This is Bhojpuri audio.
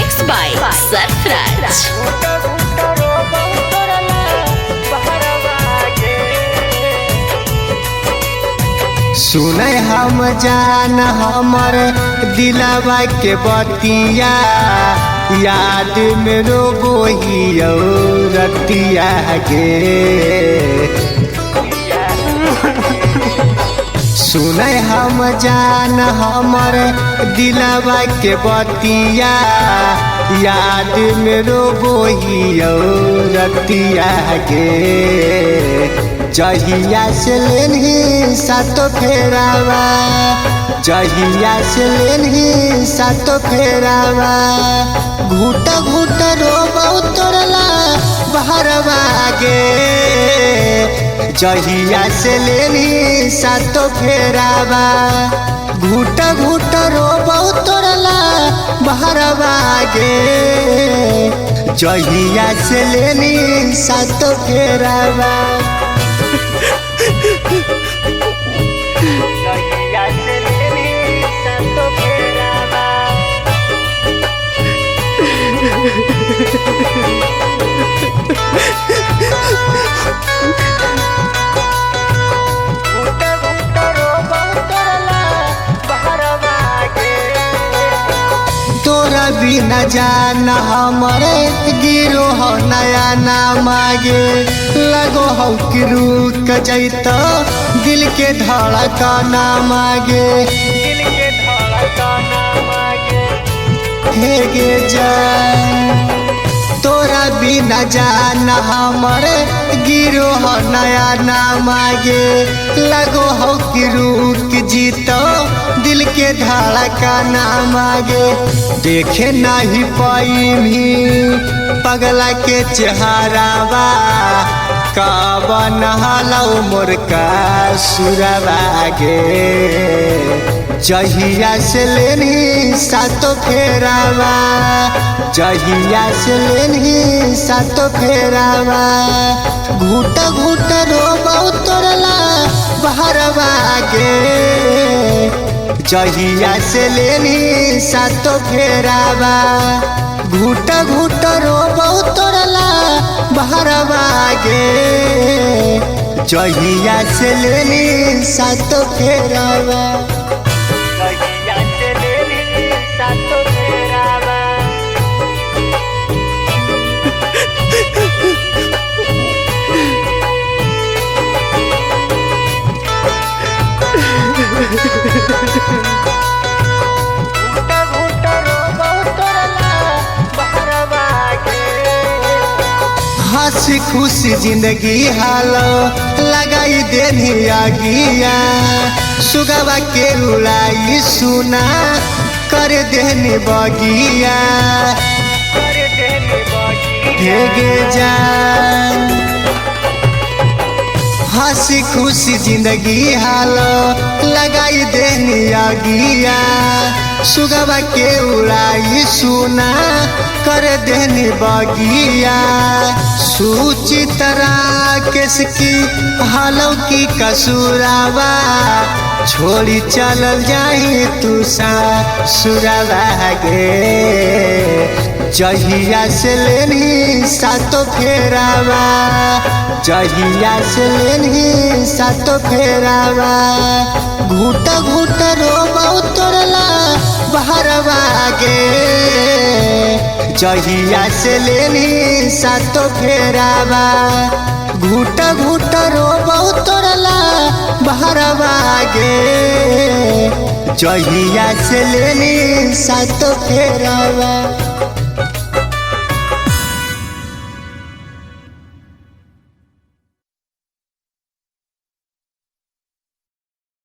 Mixed by Sarfraz. सुने हम जान हमर दिलवा के बतिया याद में रोबोही रतिया गे। सुने हम जान हमर दिलवा के बतिया याद में रोबोही रतिया गे। जहिया से लेनही सातो फेरावा, जहिया से लेनही सातो फेरावा, घूट घूट रोबौ तोरला बहरवा गे। जहिया से लेनही सातो फेरावा, घूट घूट रोबौ तोरला बहरवा गे। जहिया से लेनी सातो फेरावा, जहिया से लेनी सातो फेरावा। तोरा बिना जान हमरे गिरो हो नया ना मागे। लगो हो कि रुक जैत दिल के धड़कन मागे, दिल के धड़कन मागे। हे गे जान तोरा बिना जान हमरे गिरो हो नया ना मागे। लगो हो कि रुक जीतो दिल के धड़कन मागे। देखे नहीं पाई पगला के चेहरावा, कवन हलौ मोर का सुरवा गे। जहिया से लेनी सातो फेरावा, जहिया से लेनी सातो फेरावा, घूट घूट रोबौ तोरला बहरवा गे। जहिया से लेनी सातो फेरावा, घूट घूट रोबौ तोरला बहरवा गे। जहिया से लेनी सातो फेरावा, जहिया से लेनी सातो फेरावा। हंसी खुशी जिंदगी हालो लगाई देनी आगिया। सुगवा के उड़ाई सुना कर देनी बगिया, कर देनी बगिया। गे जान हंसी खुशी जिंदगी हालो लगाई देनी आगिया। सुगवा के उड़ाई सुना कर देनी बगिया। सुचित्रा केस की हालो की कसूरावा, छोड़ी चलल जाई तू सुरवा गे। जहिया से लेनी सातो फेरावा, जहिया से लेनी सातो फेरावा, घूट घूट रोबौ तोरला बहरवा गे। जहिया से लेनी सातो फेरावा, घूट घूट रोबौ तोरला बहरवा गे। जहिया से लेनी सातो फेरावा।